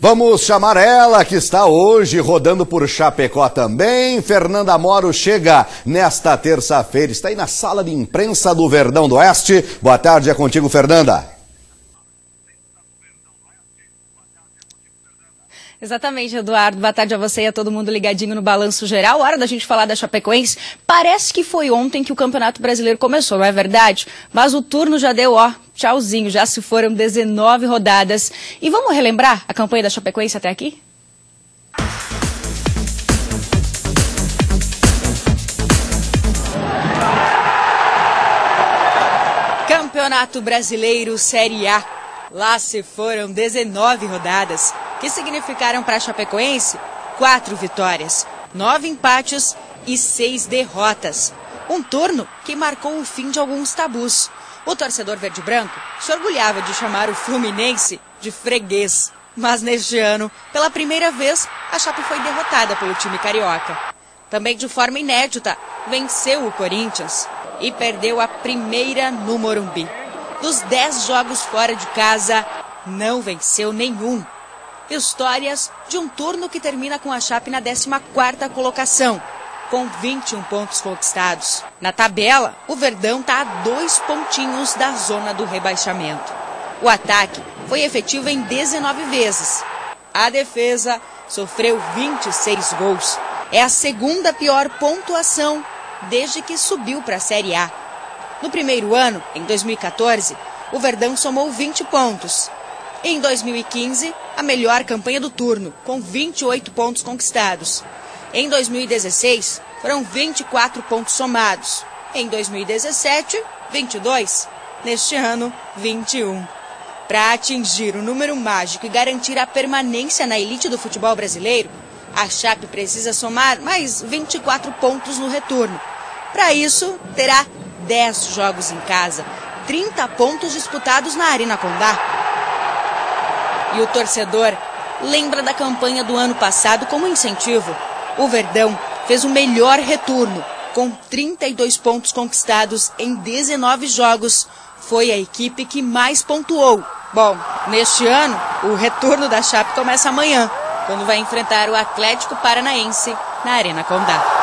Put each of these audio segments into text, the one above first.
Vamos chamar ela, que está hoje rodando por Chapecó também. Fernanda Moro chega nesta terça-feira. Está aí na sala de imprensa do Verdão do Oeste. Boa tarde, é contigo, Fernanda. Exatamente, Eduardo. Boa tarde a você e a todo mundo ligadinho no Balanço Geral. Hora da gente falar da Chapecoense. Parece que foi ontem que o Campeonato Brasileiro começou, não é verdade? Mas o turno já deu, tchauzinho. Já se foram 19 rodadas. E vamos relembrar a campanha da Chapecoense até aqui? Campeonato Brasileiro Série A. Lá se foram 19 rodadas, que significaram para a Chapecoense 4 vitórias, 9 empates e 6 derrotas. Um turno que marcou o fim de alguns tabus. O torcedor verde-branco se orgulhava de chamar o Fluminense de freguês. Mas neste ano, pela primeira vez, a Chape foi derrotada pelo time carioca. Também de forma inédita, venceu o Corinthians e perdeu a primeira no Morumbi. Dos 10 jogos fora de casa, não venceu nenhum. Histórias de um turno que termina com a Chape na 14ª colocação, com 21 pontos conquistados. Na tabela, o Verdão está a 2 pontinhos da zona do rebaixamento. O ataque foi efetivo em 19 vezes. A defesa sofreu 26 gols. É a segunda pior pontuação desde que subiu para a Série A. No primeiro ano, em 2014, o Verdão somou 20 pontos. Em 2015, a melhor campanha do turno, com 28 pontos conquistados. Em 2016, foram 24 pontos somados. Em 2017, 22. Neste ano, 21. Para atingir o número mágico e garantir a permanência na elite do futebol brasileiro, a Chape precisa somar mais 24 pontos no retorno. Para isso, terá 10 jogos em casa, 30 pontos disputados na Arena Condá. E o torcedor lembra da campanha do ano passado como incentivo. O Verdão fez o melhor retorno, com 32 pontos conquistados em 19 jogos. Foi a equipe que mais pontuou. Bom, neste ano, o retorno da Chape começa amanhã, quando vai enfrentar o Atlético Paranaense na Arena Condá.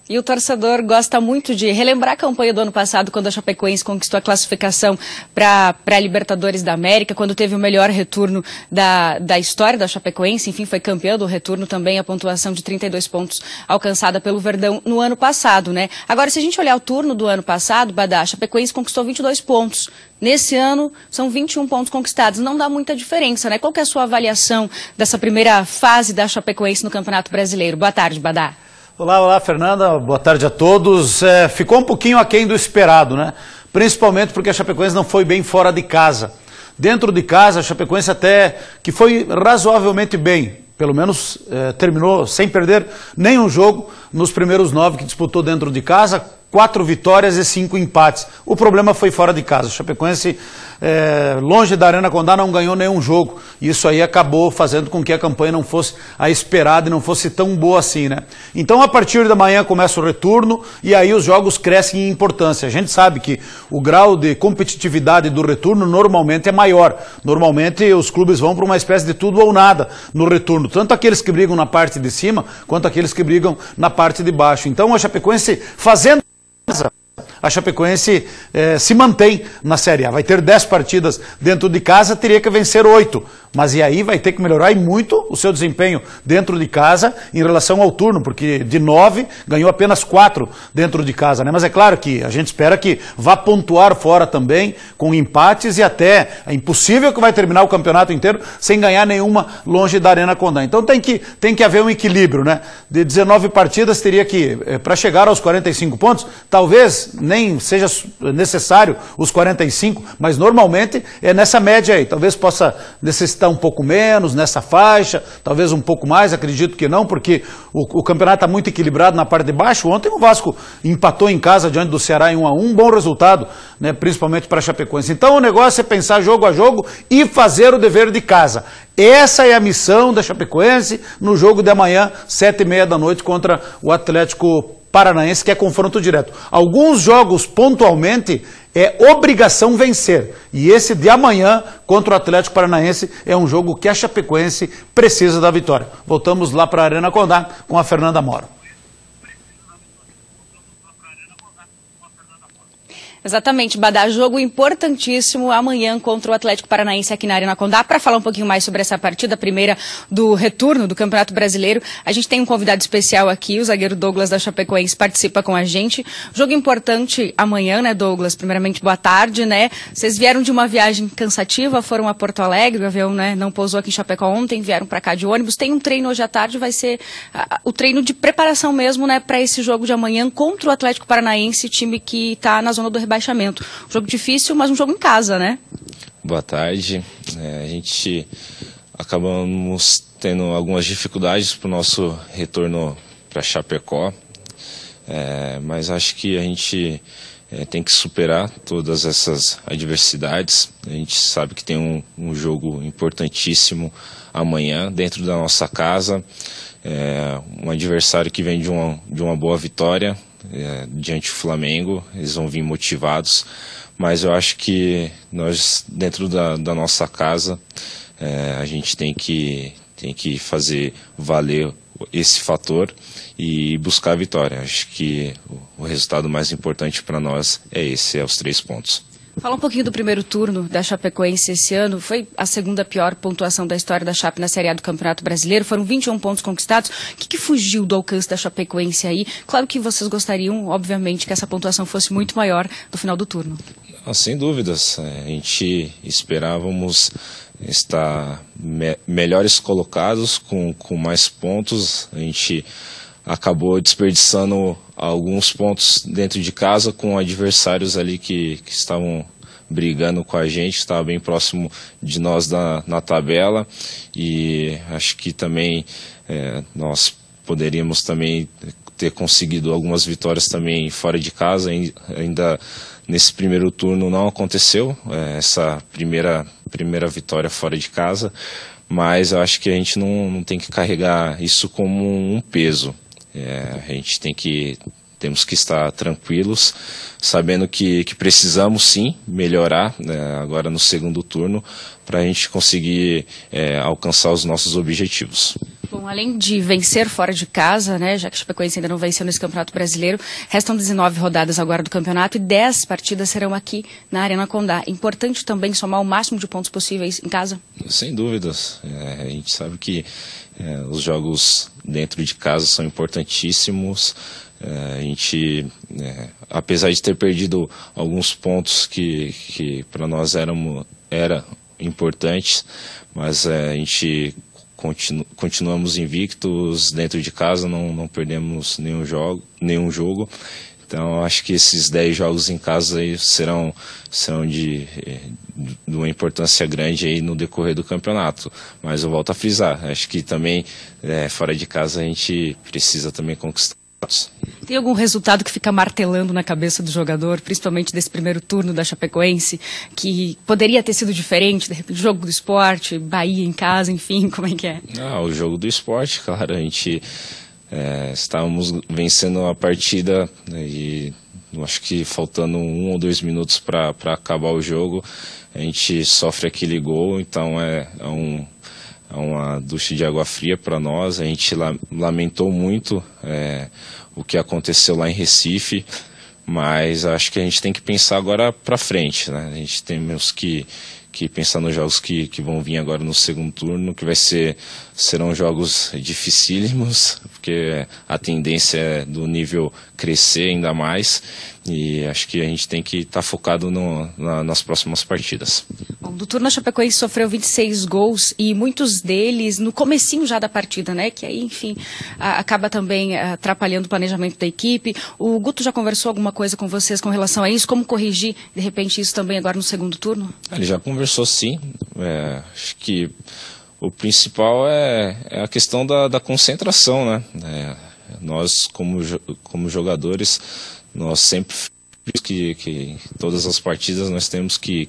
E o torcedor gosta muito de relembrar a campanha do ano passado, quando a Chapecoense conquistou a classificação para a Libertadores da América, quando teve o melhor retorno da história da Chapecoense, enfim, foi campeão do retorno também, a pontuação de 32 pontos alcançada pelo Verdão no ano passado, né? Agora, se a gente olhar o turno do ano passado, Badá, a Chapecoense conquistou 22 pontos. Nesse ano, são 21 pontos conquistados. Não dá muita diferença, né? Qual que é a sua avaliação dessa primeira fase da Chapecoense no Campeonato Brasileiro? Boa tarde, Badá. Olá, Fernanda, boa tarde a todos. Ficou um pouquinho aquém do esperado, né? Principalmente porque a Chapecoense não foi bem fora de casa. Dentro de casa, a Chapecoense até que foi razoavelmente bem. Pelo menos terminou sem perder nenhum jogo nos primeiros 9 que disputou dentro de casa. 4 vitórias e 5 empates. O problema foi fora de casa. A Chapecoense, longe da Arena Condá, não ganhou nenhum jogo. Isso aí acabou fazendo com que a campanha não fosse a esperada e não fosse tão boa assim, né? Então, a partir da manhã começa o retorno e aí os jogos crescem em importância. A gente sabe que o grau de competitividade do retorno normalmente é maior. Normalmente os clubes vão para uma espécie de tudo ou nada no retorno. Tanto aqueles que brigam na parte de cima, quanto aqueles que brigam na parte de baixo. Então, a Chapecoense fazendo a Chapecoense se mantém na Série A. Vai ter 10 partidas dentro de casa, teria que vencer 8. Mas e aí vai ter que melhorar e muito o seu desempenho dentro de casa em relação ao turno, porque de 9 ganhou apenas 4 dentro de casa, né? Mas é claro que a gente espera que vá pontuar fora também, com empates, e até é impossível que vai terminar o campeonato inteiro sem ganhar nenhuma longe da Arena Condá. Então tem que haver um equilíbrio, né? De 19 partidas teria que, para chegar aos 45 pontos, talvez nem seja necessário os 45, mas normalmente é nessa média aí. Talvez possa necessitar um pouco menos nessa faixa, talvez um pouco mais, acredito que não, porque o campeonato está muito equilibrado na parte de baixo. Ontem o Vasco empatou em casa diante do Ceará em 1-1, um bom resultado, né, principalmente para a Chapecoense. Então o negócio é pensar jogo a jogo e fazer o dever de casa. Essa é a missão da Chapecoense no jogo de amanhã, 7h30 da noite, contra o Atlético Paranaense, que é confronto direto. Alguns jogos pontualmente É obrigação vencer. E esse de amanhã contra o Atlético Paranaense é um jogo que a Chapecoense precisa da vitória. Voltamos lá para a Arena Condá com a Fernanda Moro. Exatamente, Badá, jogo importantíssimo amanhã contra o Atlético Paranaense aqui na Arena Condá. Para falar um pouquinho mais sobre essa partida, primeira do retorno do Campeonato Brasileiro, a gente tem um convidado especial aqui, o zagueiro Douglas da Chapecoense participa com a gente. Jogo importante amanhã, né, Douglas? Primeiramente, boa tarde, né? Vocês vieram de uma viagem cansativa, foram a Porto Alegre, o avião, né, não pousou aqui em Chapecó ontem, vieram para cá de ônibus. Tem um treino hoje à tarde, vai ser o treino de preparação mesmo, né, para esse jogo de amanhã contra o Atlético Paranaense, time que está na zona do rebaixamento. Um jogo difícil, mas um jogo em casa, né? Boa tarde. A gente acabamos tendo algumas dificuldades para o nosso retorno para Chapecó, mas acho que a gente tem que superar todas essas adversidades. A gente sabe que tem um jogo importantíssimo amanhã dentro da nossa casa, um adversário que vem de uma boa vitória diante do Flamengo. Eles vão vir motivados, mas eu acho que nós, dentro da nossa casa, a gente tem que fazer valer esse fator e buscar a vitória. Acho que o resultado mais importante para nós é os 3 pontos. Fala um pouquinho do primeiro turno da Chapecoense esse ano. Foi a segunda pior pontuação da história da Chape na Série A do Campeonato Brasileiro. Foram 21 pontos conquistados. O que fugiu do alcance da Chapecoense aí? Claro que vocês gostariam, obviamente, que essa pontuação fosse muito maior no final do turno. Sem dúvidas. A gente esperávamos estar melhores colocados, com mais pontos. A gente acabou desperdiçando alguns pontos dentro de casa com adversários ali que estavam brigando com a gente, estava bem próximo de nós na tabela, e acho que também nós poderíamos também ter conseguido algumas vitórias também fora de casa. Ainda nesse primeiro turno não aconteceu essa primeira vitória fora de casa, mas eu acho que a gente não tem que carregar isso como um peso. A gente temos que estar tranquilos, sabendo que precisamos sim melhorar agora no segundo turno para a gente conseguir alcançar os nossos objetivos. Bom, além de vencer fora de casa, né, já que a Chapecoense ainda não venceu nesse Campeonato Brasileiro, restam 19 rodadas agora do campeonato e 10 partidas serão aqui na Arena Condá. Importante também somar o máximo de pontos possíveis em casa? Sem dúvidas. A gente sabe que os jogos dentro de casa são importantíssimos. A gente, apesar de ter perdido alguns pontos que para nós era importantes, mas a gente continuamos invictos dentro de casa, não perdemos nenhum jogo. Então acho que esses 10 jogos em casa aí serão de uma importância grande aí no decorrer do campeonato. Mas eu volto a frisar, acho que também fora de casa a gente precisa também conquistar. Tem algum resultado que fica martelando na cabeça do jogador, principalmente desse primeiro turno da Chapecoense, que poderia ter sido diferente, de repente, jogo do Sport, Bahia em casa, enfim, como é que é? O jogo do Sport, claro, a gente estávamos vencendo a partida, e acho que faltando 1 ou 2 minutos para acabar o jogo, a gente sofre aquele gol, então é uma ducha de água fria para nós. A gente lamentou muito o que aconteceu lá em Recife, mas acho que a gente tem que pensar agora para frente, né? A gente temos que pensar nos jogos que vão vir agora no segundo turno, que serão jogos dificílimos, porque a tendência é do nível crescer ainda mais, e acho que a gente tem que estar focado nas próximas partidas. Bom, do turno a Chapecoense sofreu 26 gols e muitos deles no comecinho já da partida, né? Que aí, enfim, acaba também atrapalhando o planejamento da equipe. O Guto já conversou alguma coisa com vocês com relação a isso? Como corrigir, de repente, isso também agora no segundo turno? Ele já conversou, sim. Acho que o principal é a questão da concentração, né? Nós, como jogadores, nós sempre que todas as partidas nós temos que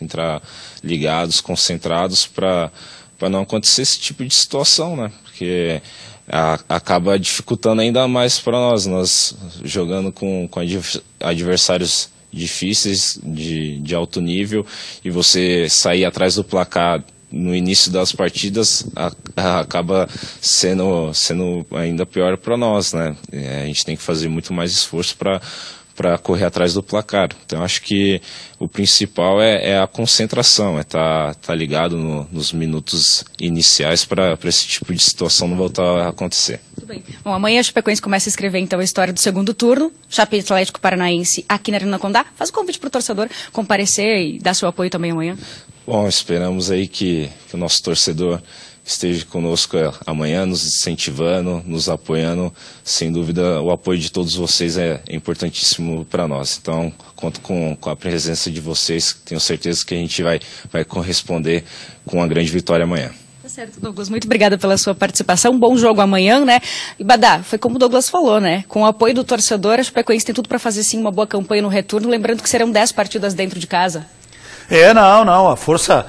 entrar ligados, concentrados para não acontecer esse tipo de situação, né? Porque acaba dificultando ainda mais para nós jogando com adversários difíceis, de alto nível, e você sair atrás do placar no início das partidas acaba sendo ainda pior para nós, né? A gente tem que fazer muito mais esforço para correr atrás do placar. Então acho que o principal é a concentração, é tá ligado nos minutos iniciais para esse tipo de situação não voltar a acontecer. Tudo bem. Bom, amanhã a Chapecoense começa a escrever então a história do segundo turno, Chape Atlético Paranaense aqui na Arena Condá. Faz o convite para o torcedor comparecer e dar seu apoio também amanhã. Bom, esperamos aí que o nosso torcedor esteja conosco amanhã, nos incentivando, nos apoiando. Sem dúvida, o apoio de todos vocês é importantíssimo para nós. Então, conto com a presença de vocês. Tenho certeza que a gente vai corresponder com uma grande vitória amanhã. Tá certo, Douglas. Muito obrigada pela sua participação. Bom jogo amanhã, né? E Badá, foi como o Douglas falou, né? Com o apoio do torcedor, a Chapecoense tem tudo para fazer sim uma boa campanha no retorno. Lembrando que serão 10 partidas dentro de casa. Não. A força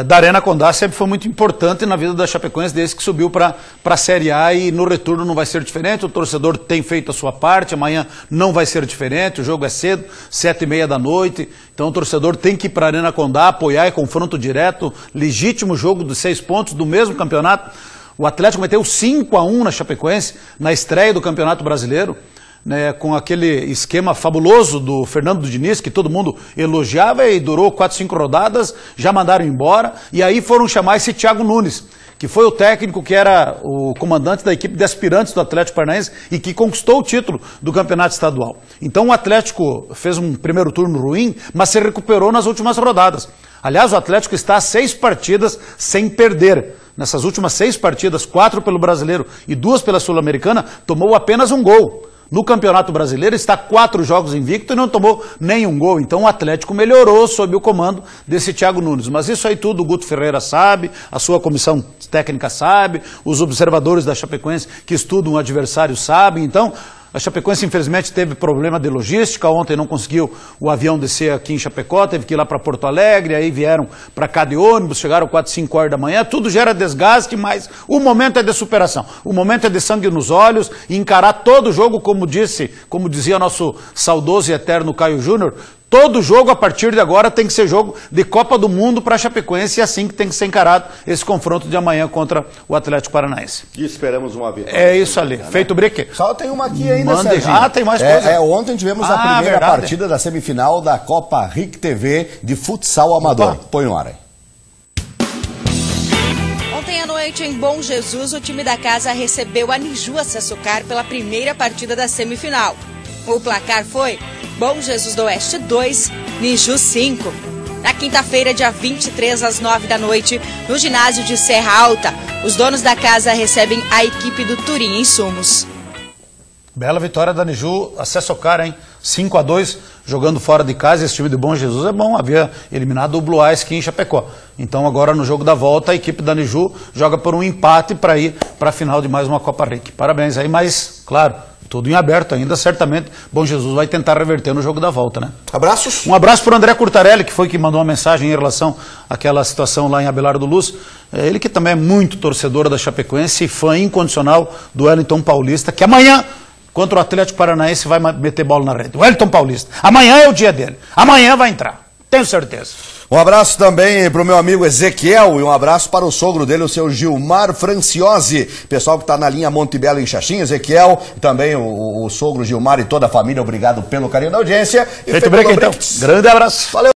da Arena Condá sempre foi muito importante na vida da Chapecoense desde que subiu para a Série A, e no retorno não vai ser diferente. O torcedor tem feito a sua parte, amanhã não vai ser diferente, o jogo é cedo, 7h30 da noite, então o torcedor tem que ir para a Arena Condá, apoiar, é confronto direto, legítimo jogo de 6 pontos do mesmo campeonato. O Atlético meteu 5-1 na Chapecoense na estreia do Campeonato Brasileiro, né, com aquele esquema fabuloso do Fernando Diniz, que todo mundo elogiava, e durou 4, 5 rodadas, já mandaram embora, e aí foram chamar esse Thiago Nunes, que foi o técnico que era o comandante da equipe de aspirantes do Atlético Paranaense e que conquistou o título do campeonato estadual. Então o Atlético fez um primeiro turno ruim, mas se recuperou nas últimas rodadas. Aliás, o Atlético está a 6 partidas sem perder. Nessas últimas 6 partidas, 4 pelo Brasileiro e 2 pela Sul-Americana, tomou apenas um gol. No Campeonato Brasileiro está 4 jogos invicto e não tomou nenhum gol. Então o Atlético melhorou sob o comando desse Thiago Nunes. Mas isso aí tudo o Guto Ferreira sabe, a sua comissão técnica sabe, os observadores da Chapecoense que estudam o adversário sabem. Então a Chapecoense infelizmente teve problema de logística, ontem não conseguiu o avião descer aqui em Chapecó, teve que ir lá para Porto Alegre, aí vieram para cá de ônibus, chegaram 4, 5 horas da manhã, tudo gera desgaste, mas o momento é de superação, o momento é de sangue nos olhos, e encarar todo o jogo, como dizia nosso saudoso e eterno Caio Júnior, todo jogo a partir de agora tem que ser jogo de Copa do Mundo para a Chapecoense, e assim que tem que ser encarado esse confronto de amanhã contra o Atlético Paranaense. E esperamos uma vitória. É isso ali, né? Feito o breque. Só tem uma aqui ainda, Serginho. Ah, tem mais coisa. Ontem tivemos a primeira partida da semifinal da Copa RIC TV de futsal amador. Põe no ar aí. Ontem à noite, em Bom Jesus, o time da casa recebeu a Niju Açaçucar pela primeira partida da semifinal. O placar foi Bom Jesus do Oeste 2, Niju 5. Na quinta-feira, dia 23, às 9 da noite, no ginásio de Serra Alta, os donos da casa recebem a equipe do Turim Insumos. Bela vitória da Niju Açaçucar, hein? 5-2, jogando fora de casa. Esse time de Bom Jesus é bom, havia eliminado o Blue Eyes aqui em Chapecó. Então agora no jogo da volta a equipe da Niju joga por um empate para ir para a final de mais uma Copa RIC. Parabéns aí, mas claro, tudo em aberto ainda, certamente Bom Jesus vai tentar reverter no jogo da volta, né? Abraços. Um abraço para o André Curtarelli, que foi que mandou uma mensagem em relação àquela situação lá em Abelardo Luz. Ele que também é muito torcedor da Chapecoense e fã incondicional do Wellington Paulista, que amanhã, contra o Atlético Paranaense, vai meter bola na rede. O Wellington Paulista. Amanhã é o dia dele. Amanhã vai entrar. Tenho certeza. Um abraço também para o meu amigo Ezequiel e um abraço para o sogro dele, o seu Gilmar Franciosi. Pessoal que está na linha Monte Belo em Xaxim, Ezequiel, e também o sogro Gilmar e toda a família, obrigado pelo carinho da audiência. Feito break então. Grande abraço. Valeu.